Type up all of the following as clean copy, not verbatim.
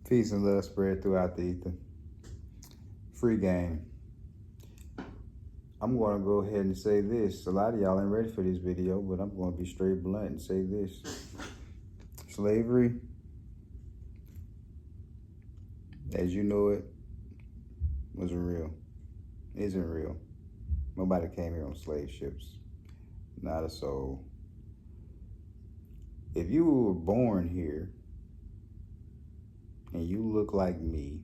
Peace and love spread throughout the ether. Free game. I'm going to go ahead and say this. A lot of y'all ain't ready for this video, but I'm going to be straight blunt and say this. Slavery, as you know it, wasn't real. Isn't real. Nobody came here on slave ships. Not a soul. If you were born here and you look like me,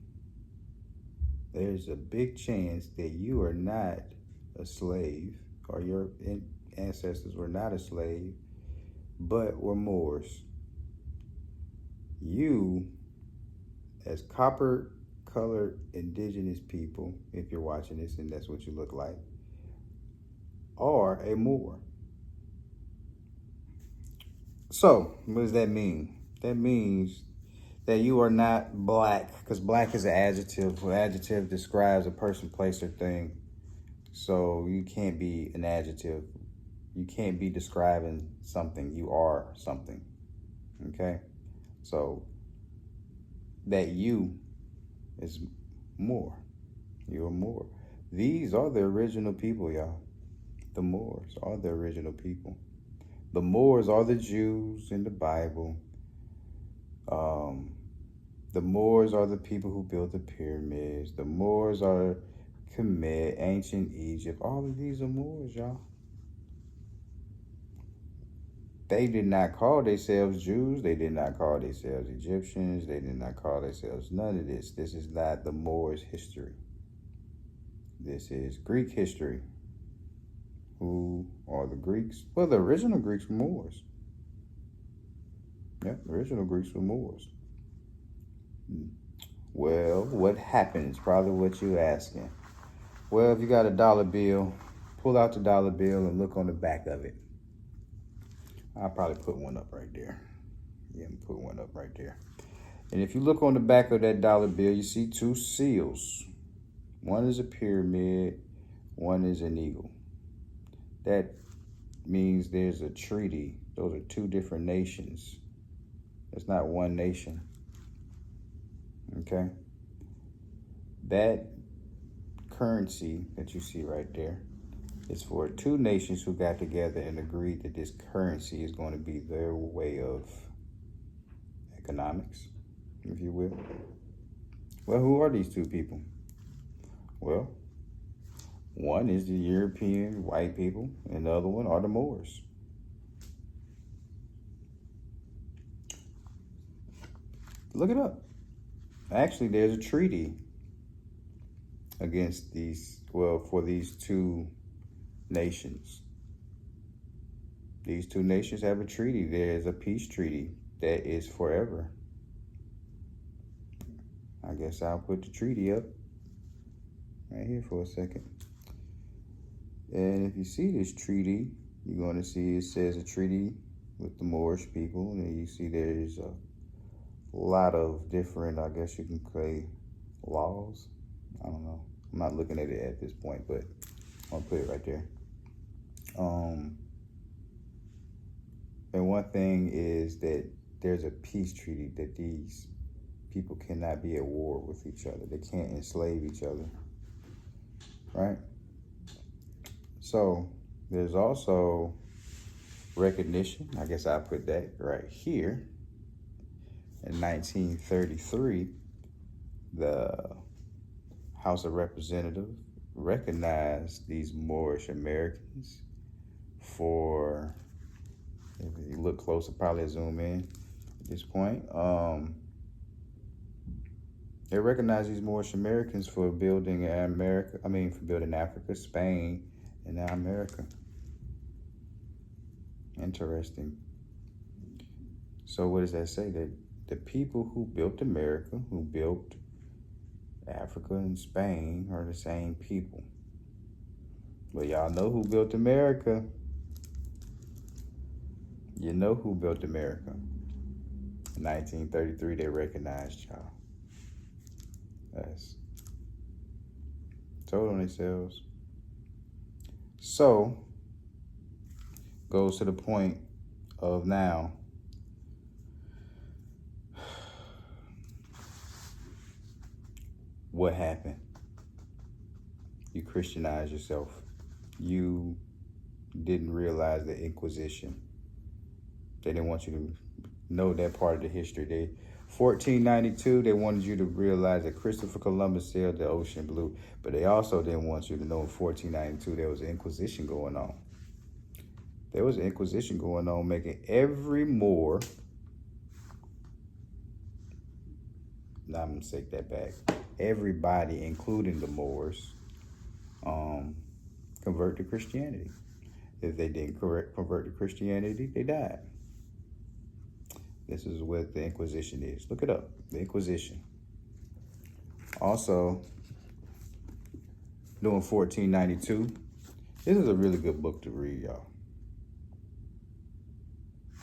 there's a big chance that you are not a slave, or your ancestors were not a slave, but were Moors. You, as copper-colored indigenous people, if you're watching this and that's what you look like, are a Moor. So, what does that mean? That means that you are not black, because black is an adjective. An adjective describes a person, place, or thing. So you can't be an adjective. You can't be describing something. You are something. Okay? So that you is more. You're more. These are the original people, y'all. The Moors are the original people. The Moors are the Jews in the Bible. The Moors are the people who built the pyramids. The Moors are Kemet, ancient Egypt. All of these are Moors, y'all. They did not call themselves Jews. They did not call themselves Egyptians. They did not call themselves none of this. This is not the Moors' history. This is Greek history. Who are the Greeks? Well, the original Greeks were Moors. Yeah, the original Greeks were Moors. Well, what happened is probably what you're asking. Well, if you got a dollar bill, pull out the dollar bill and look on the back of it. I'll probably put one up right there. Yeah, put one up right there. And if you look on the back of that dollar bill, you see two seals. One is a pyramid, one is an eagle. That means there's a treaty. Those are two different nations. It's not one nation. Okay? That currency that you see right there is for two nations who got together and agreed that this currency is going to be their way of economics, if you will. Well, who are these two people? Well, one is the European white people, and the other one are the Moors. Look it up. Actually, there's a treaty against these, well, for these two nations. These two nations have a treaty. There's a peace treaty that is forever. I guess I'll put the treaty up right here for a second. And if you see this treaty, you're going to see it says a treaty with the Moorish people. And you see there's a lot of different, I guess you can say, laws. I don't know. I'm not looking at it at this point, but I'll put it right there. And one thing is that there's a peace treaty that these people cannot be at war with each other. They can't enslave each other, right? So there's also recognition. I guess I'll put that right here. In 1933, the House of Representatives recognized these Moorish Americans for, if you look closer, probably zoom in at this point. They recognized these Moorish Americans for building for building Africa, Spain, and now America. Interesting. So what does that say? That the people who built America, who built Africa and Spain, are the same people. But y'all know who built America. You know who built America. In 1933, they recognized y'all. That's told on themselves. So, goes to the point of now, what happened? You Christianized yourself. You didn't realize the Inquisition. They didn't want you to know that part of the history. 1492, they wanted you to realize that Christopher Columbus sailed the ocean blue, but they also didn't want you to know in 1492 there was an Inquisition going on. There was an Inquisition going on making every Moor, now I'm going to take that back, everybody, including the Moors, convert to Christianity. If they didn't convert to Christianity, they died. This is what the Inquisition is. Look it up, the Inquisition. Also, during 1492, this is a really good book to read, y'all.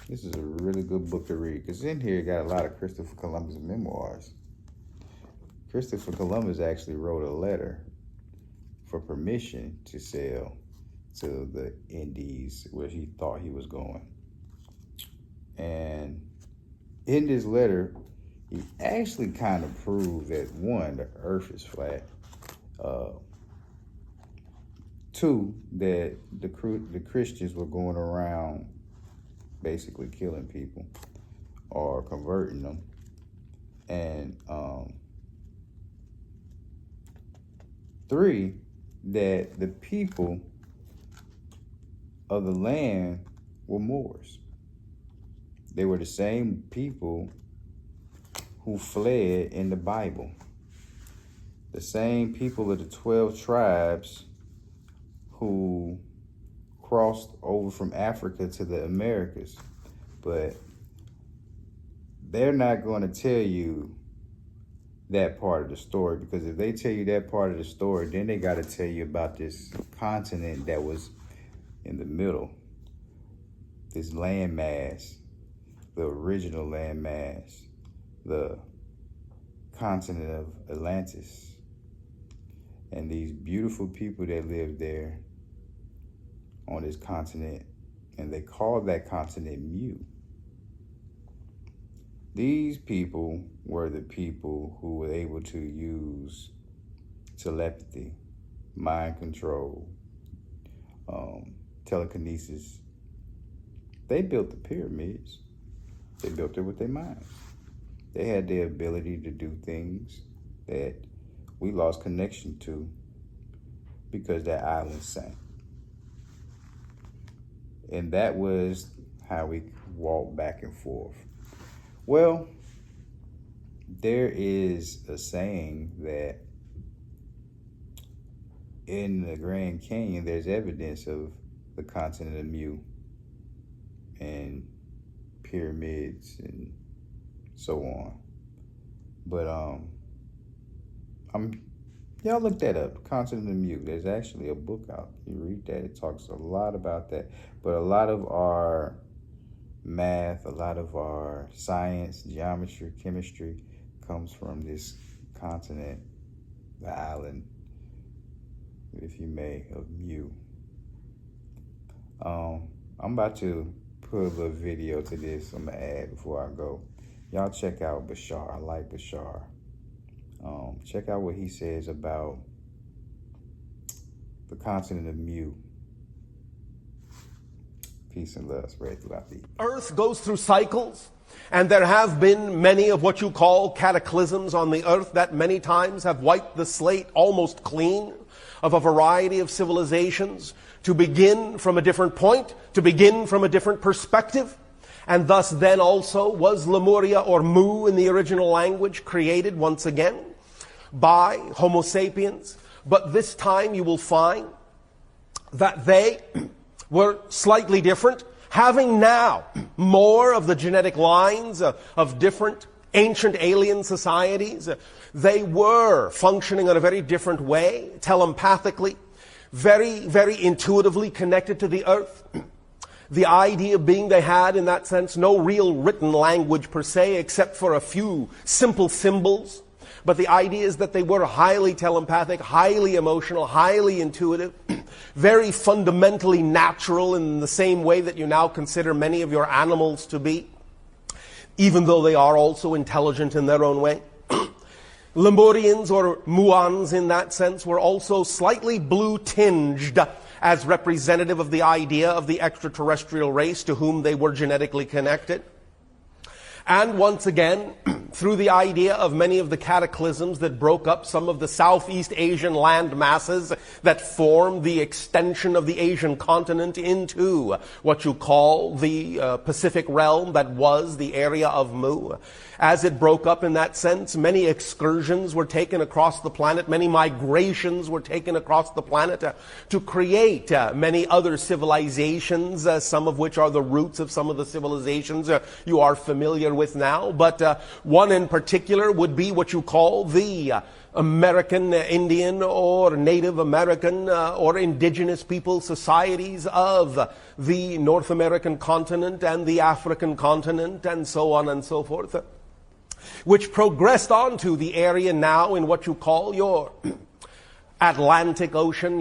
This is a really good book to read, because in here you got a lot of Christopher Columbus memoirs. Christopher Columbus actually wrote a letter for permission to sail to the Indies where he thought he was going. And in this letter, he actually kind of proved that, one, the earth is flat. Two, that the Christians were going around basically killing people or converting them. And three, that the people of the land were Moors. They were the same people who fled in the Bible. The same people of the 12 tribes who crossed over from Africa to the Americas. But they're not going to tell you that part of the story, because if they tell you that part of the story, then they got to tell you about this continent that was in the middle, this landmass, the original landmass, the continent of Atlantis, and these beautiful people that lived there on this continent, and they called that continent Mu. These people were the people who were able to use telepathy, mind control, telekinesis. They built the pyramids. They built it with their minds. They had the ability to do things that we lost connection to because that island sank. And that was how we walked back and forth. Well, there is a saying that in the Grand Canyon, there's evidence of the continent of Mu and pyramids and so on. But y'all look that up, Continent of Mu. There's actually a book out. You read that, it talks a lot about that. But a lot of our math, a lot of our science, geometry, chemistry comes from this continent, the island, if you may, of Mu. I'm about to put a little video to this I'm gonna add before I go. Y'all check out Bashar. I like Bashar. Check out what he says about the continent of Mu. Peace and love spread throughout the Earth goes through cycles, and there have been many of what you call cataclysms on the earth that many times have wiped the slate almost clean of a variety of civilizations to begin from a different point, to begin from a different perspective. And thus then also was Lemuria, or Mu in the original language, created once again by Homo sapiens. But this time you will find that they were slightly different, having now more of the genetic lines of different ancient alien societies. They were functioning in a very different way, telepathically, very, very intuitively connected to the earth. The idea being they had, in that sense, no real written language per se, except for a few simple symbols. But the idea is that they were highly telepathic, highly emotional, highly intuitive, very fundamentally natural in the same way that you now consider many of your animals to be, even though they are also intelligent in their own way. Lemurians, or Muans in that sense, were also slightly blue-tinged as representative of the idea of the extraterrestrial race to whom they were genetically connected. And once again, through the idea of many of the cataclysms that broke up some of the Southeast Asian land masses that formed the extension of the Asian continent into what you call the Pacific realm that was the area of Mu. As it broke up in that sense, many excursions were taken across the planet, many migrations were taken across the planet to create many other civilizations, some of which are the roots of some of the civilizations you are familiar with now. But one in particular would be what you call the American Indian or Native American or indigenous people societies of the North American continent and the African continent and so on and so forth, which progressed onto the area now in what you call your Atlantic Ocean.